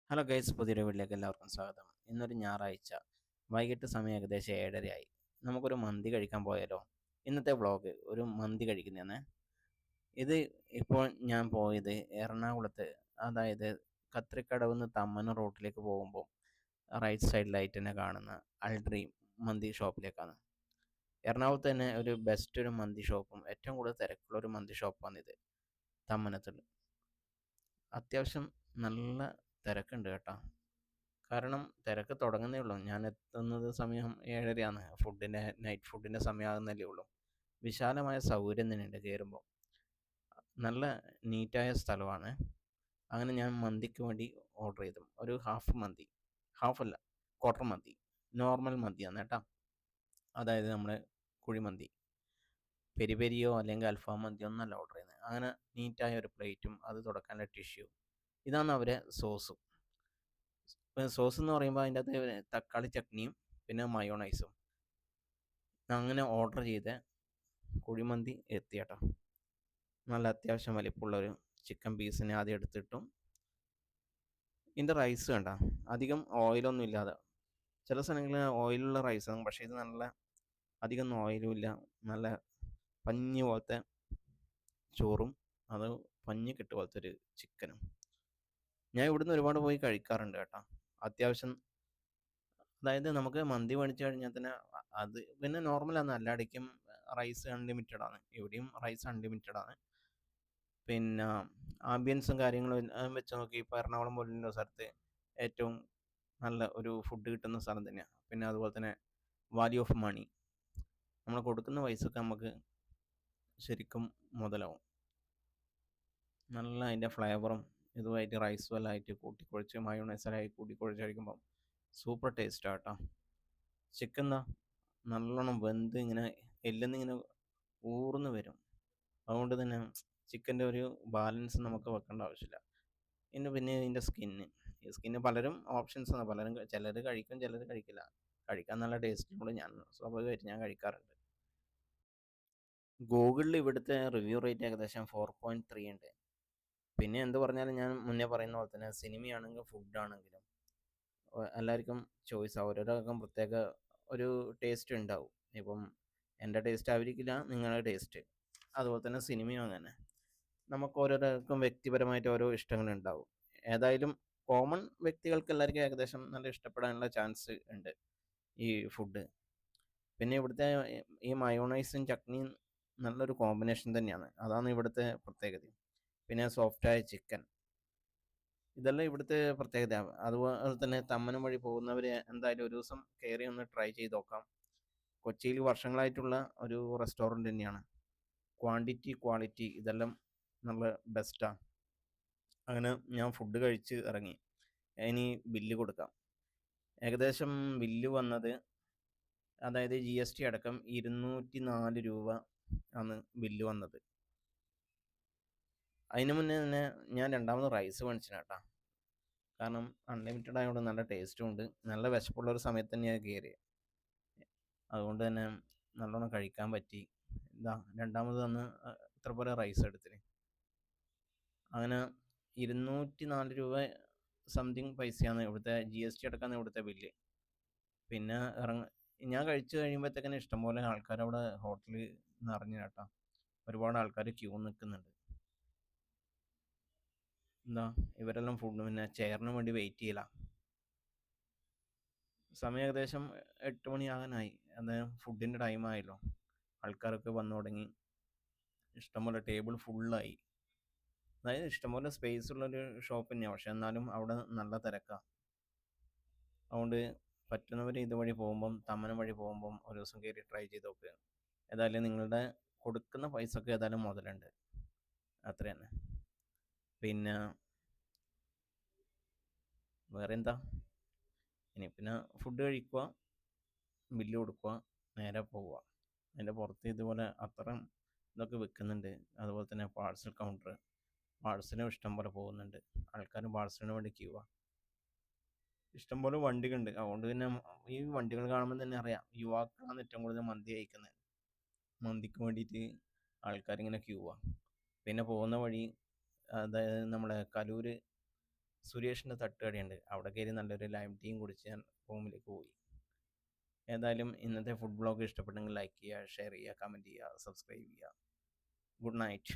Hello guys, പുതിയൊരു വീട്ടിലേക്ക് എല്ലാവർക്കും സ്വാഗതം. ഇന്നൊരു ഞായറാഴ്ച വൈകിട്ട് സമയം ഏകദേശം 7:30 നമുക്കൊരു മന്തി കഴിക്കാൻ പോയാലോ? ഇന്നത്തെ വ്ളോഗ് ഒരു മന്തി കഴിക്കുന്നതാണ്. ഇത് ഇപ്പോൾ ഞാൻ പോയത് എറണാകുളത്ത്, അതായത് കത്രിക്കടവ് തമ്മന റോട്ടിലേക്ക് പോകുമ്പോൾ റൈറ്റ് സൈഡിലായിട്ട് തന്നെ കാണുന്ന അൾഡ്രീം മന്തി ഷോപ്പിലേക്കാണ്. എറണാകുളത്ത് തന്നെ ഒരു ബെസ്റ്റ് ഒരു മന്തി ഷോപ്പും ഏറ്റവും കൂടുതൽ തിരക്കുള്ള ഒരു മന്തി ഷോപ്പാണിത്. തമ്മനത്തിൽ അത്യാവശ്യം നല്ല തിരക്കുണ്ട് കേട്ടോ. കാരണം തിരക്ക് തുടങ്ങുന്നേ ഉള്ളൂ. ഞാൻ എത്തുന്നത് സമയം 7:30 നൈറ്റ് ഫുഡിൻ്റെ സമയമാകുന്നല്ലേ ഉള്ളൂ. വിശാലമായ സൗകര്യം തന്നെയുണ്ട് കയറുമ്പോൾ. നല്ല നീറ്റായ സ്ഥലമാണ്. അങ്ങനെ ഞാൻ മന്തിക്ക് വേണ്ടി ഓർഡർ ചെയ്തു. ഒരു ഹാഫ് മന്തി, ഹാഫല്ല, ക്വാർട്ടർ മന്തി, നോർമൽ മന്തിയാണ് കേട്ടോ. അതായത് നമ്മുടെ കുഴിമന്തി, പെരി പെരിയോ അല്ലെങ്കിൽ അൽഫാം മന്തിയോ ഒന്നല്ല ഓർഡർ ചെയ്യുന്നത്. അങ്ങനെ നീറ്റായ ഒരു പ്ലേറ്റും അത് തുടക്കാനുള്ള ടിഷ്യൂ, ഇതാണ് അവരെ സോസും. സോസ് എന്ന് പറയുമ്പോൾ അതിൻ്റെ അകത്ത് തക്കാളി ചട്നിയും പിന്നെ മയോണൈസും. അങ്ങനെ ഓർഡർ ചെയ്ത കുഴിമന്തി എത്തിയേട്ടോ. നല്ല അത്യാവശ്യം വലിപ്പമുള്ളൊരു ചിക്കൻ പീസിനെ ആദ്യം എടുത്തിട്ടും. ഇതിൻ്റെ റൈസ് കണ്ട, അധികം ഓയിലൊന്നും ഇല്ലാതെ. ചില സ്ഥലങ്ങളിൽ ഓയിലുള്ള റൈസാണ്, പക്ഷേ ഇത് നല്ല അധികം ഓയിലും ഇല്ല, നല്ല പഞ്ഞി പോലത്തെ ചോറും അത് പഞ്ഞി കിട്ടു പോലത്തെ ഒരു ചിക്കനും. ഞാൻ ഇവിടുന്ന് ഒരുപാട് പോയി കഴിക്കാറുണ്ട് കേട്ടോ. അത്യാവശ്യം, അതായത് നമുക്ക് മന്തി മേടിച്ചു കഴിഞ്ഞാൽ തന്നെ അത് പിന്നെ നോർമലാണ്. എല്ലായിടയ്ക്കും റൈസ് അൺലിമിറ്റഡ് ആണ്, ഇവിടെയും റൈസ് അൺലിമിറ്റഡ് ആണ്. പിന്നെ ആംബിയൻസും കാര്യങ്ങളും വെച്ച് നോക്കി ഇപ്പോൾ എറണാകുളം പോലുള്ള സ്ഥലത്ത് ഏറ്റവും നല്ല ഒരു ഫുഡ് കിട്ടുന്ന സ്ഥലം തന്നെയാണ്. പിന്നെ അതുപോലെ തന്നെ വാല്യൂ ഓഫ് മണി, നമ്മൾ കൊടുക്കുന്ന പൈസക്ക് നമുക്ക് ശരിക്കും മുതലാവും. നല്ല അതിൻ്റെ ഫ്ലേവറും ഇതുമായിട്ട് റൈസും എല്ലാം ആയിട്ട് കൂട്ടിക്കുഴച്ച് മയോണൈസലായി കൂട്ടിക്കുഴച്ച് കഴിക്കുമ്പം സൂപ്പർ ടേസ്റ്റാണ് കേട്ടോ. ചിക്കൻ നല്ലോണം വെന്ത് ഇങ്ങനെ എല്ലുന്നിങ്ങനെ ഊർന്ന് വരും. അതുകൊണ്ട് തന്നെ ചിക്കൻ്റെ ഒരു ബാലൻസ് നമുക്ക് വെക്കേണ്ട ആവശ്യമില്ല. പിന്നെ ഇതിൻ്റെ ഈ സ്കിന്ന് പലരും ഓപ്ഷൻസാണ്. ചിലർ കഴിക്കും, ചിലർ കഴിക്കില്ല. കഴിക്കാൻ നല്ല ടേസ്റ്റിനോട് സ്വാഭാവികമായിട്ട് ഞാൻ കഴിക്കാറുണ്ട്. ഗൂഗിളിൽ ഇവിടുത്തെ റിവ്യൂ റേറ്റ് ഏകദേശം 4.3 ഉണ്ട്. പിന്നെ എന്ത് പറഞ്ഞാലും ഞാൻ മുന്നേ പറയുന്ന പോലെ തന്നെ സിനിമയാണെങ്കിലും ഫുഡാണെങ്കിലും എല്ലാവർക്കും ചോയ്സ്, ഓരോരാൾക്കും പ്രത്യേക ഒരു ടേസ്റ്റ് ഉണ്ടാവും. ഇപ്പം എൻ്റെ ടേസ്റ്റ് ആയിരിക്കില്ല നിങ്ങളുടെ ടേസ്റ്റ്, അതുപോലെ തന്നെ സിനിമയും അങ്ങനെ. നമുക്ക് ഓരോരുത്തർക്കും വ്യക്തിപരമായിട്ട് ഓരോ ഇഷ്ടങ്ങളുണ്ടാവും. ഏതായാലും കോമൺ വ്യക്തികൾക്ക് എല്ലാവർക്കും ഏകദേശം നല്ല ഇഷ്ടപ്പെടാനുള്ള ചാൻസ് ഉണ്ട് ഈ ഫുഡ്. പിന്നെ ഇവിടുത്തെ ഈ മയോണൈസും ചട്നിയും നല്ലൊരു കോമ്പിനേഷൻ തന്നെയാണ്, അതാണ് ഇവിടുത്തെ പ്രത്യേകത. പിന്നെ സോഫ്റ്റായ ചിക്കൻ, ഇതെല്ലാം ഇവിടുത്തെ പ്രത്യേകത. അതുപോലെ തന്നെ തമ്മനം വഴി പോകുന്നവർ എന്തായാലും ഒരു ദിവസം കയറി ഒന്ന് ട്രൈ ചെയ്ത് നോക്കാം. കൊച്ചിയിൽ വർഷങ്ങളായിട്ടുള്ള ഒരു റെസ്റ്റോറൻറ്റ് തന്നെയാണ്. ക്വാളിറ്റി ഇതെല്ലാം നല്ല ബെസ്റ്റാണ്. അങ്ങനെ ഞാൻ ഫുഡ് കഴിച്ച് ഇറങ്ങി. ഇനി ബില്ല് കൊടുക്കാം. ഏകദേശം ബില്ല് വന്നത്, അതായത് GST അടക്കം 204 രൂപ ആണ് ബില്ല് വന്നത്. അതിന് മുന്നേ തന്നെ ഞാൻ രണ്ടാമത് റൈസ് മേടിച്ചു കേട്ടോ. കാരണം അൺലിമിറ്റഡ് ആയതുകൊണ്ട് നല്ല ടേസ്റ്റും ഉണ്ട്. നല്ല വിശപ്പുള്ളൊരു സമയത്ത് തന്നെയാണ് കയറിയത്. അതുകൊണ്ട് തന്നെ നല്ലോണം കഴിക്കാൻ പറ്റി. രണ്ടാമത് തന്ന് ഇത്ര പോലെ റൈസ് എടുത്തിന്. അങ്ങനെ 204 രൂപ സംതിങ് പൈസയാണ് ഇവിടുത്തെ GST അടക്കമാണ് ഇവിടുത്തെ ബില്ല്. പിന്നെ ഞാൻ കഴിച്ചു കഴിയുമ്പോഴത്തേക്കിന് ഇഷ്ടംപോലെ ആൾക്കാർ അവിടെ ഹോട്ടലിൽ നിറഞ്ഞു കേട്ടോ. ഒരുപാട് ആൾക്കാർ ക്യൂ നിൽക്കുന്നുണ്ട്. ഇവരെല്ലാം ഫുഡ് പിന്നെ ചെയറിന് വേണ്ടി വെയിറ്റ് ചെയ്യല. സമയം ഏകദേശം 8 മണിയാകാനായി. അന്നേരം ഫുഡിൻ്റെ ടൈമായല്ലോ. ആൾക്കാരൊക്കെ വന്നു തുടങ്ങി. ഇഷ്ടംപോലെ ടേബിൾ ഫുള്ളായി. അതായത് ഇഷ്ടംപോലെ സ്പേസ് ഉള്ളൊരു ഷോപ്പ് തന്നെയാണ്, പക്ഷെ എന്നാലും അവിടെ നല്ല തിരക്കാണ്. അതുകൊണ്ട് പറ്റുന്നവർ ഇതുവഴി പോകുമ്പം, തമ്മനം വഴി പോകുമ്പം ഒരു ദിവസം കയറി ട്രൈ ചെയ്ത് നോക്കുക. ഏതായാലും നിങ്ങളുടെ കൊടുക്കുന്ന പൈസക്ക് ഏതായാലും മുതലുണ്ട്, അത്ര തന്നെ. പിന്നെ വേറെ എന്താ, ഇനി പിന്നെ ഫുഡ് കഴിക്കുക, ബില്ല് കൊടുക്കുക, നേരെ പോവുക. അതിൻ്റെ പുറത്ത് ഇതുപോലെ അത്തരം ഇതൊക്കെ വെക്കുന്നുണ്ട്. അതുപോലെ തന്നെ പാഴ്സൽ കൗണ്ടർ, പാഴ്സലും ഇഷ്ടംപോലെ പോകുന്നുണ്ട്. ആൾക്കാർ പാഴ്സലിന് വേണ്ടി ക്യൂവാ. ഇഷ്ടംപോലെ വണ്ടികളുണ്ട്. അതുകൊണ്ട് തന്നെ ഈ വണ്ടികൾ കാണുമ്പോൾ തന്നെ അറിയാം യുവാക്കളാണ് ഏറ്റവും കൂടുതൽ മന്തി കഴിക്കുന്നത്. മന്തിക്ക് വേണ്ടിയിട്ട് ആൾക്കാരിങ്ങനെ ക്യൂവാ. പിന്നെ പോകുന്ന വഴി, അതായത് നമ്മുടെ കലൂർ സുരേഷിൻ്റെ തട്ടുകടയുണ്ട്. അവിടെ കയറി നല്ലൊരു ലൈം ടീയും കുടിച്ച് ഞാൻ റൂമിലേക്ക് പോയി. ഏതായാലും ഇന്നത്തെ ഫുഡ് ബ്ലോഗ് ഇഷ്ടപ്പെട്ടെങ്കിൽ ലൈക്ക് ചെയ്യുക, ഷെയർ ചെയ്യുക, കമൻറ്റ് ചെയ്യുക, സബ്സ്ക്രൈബ് ചെയ്യുക. Good night.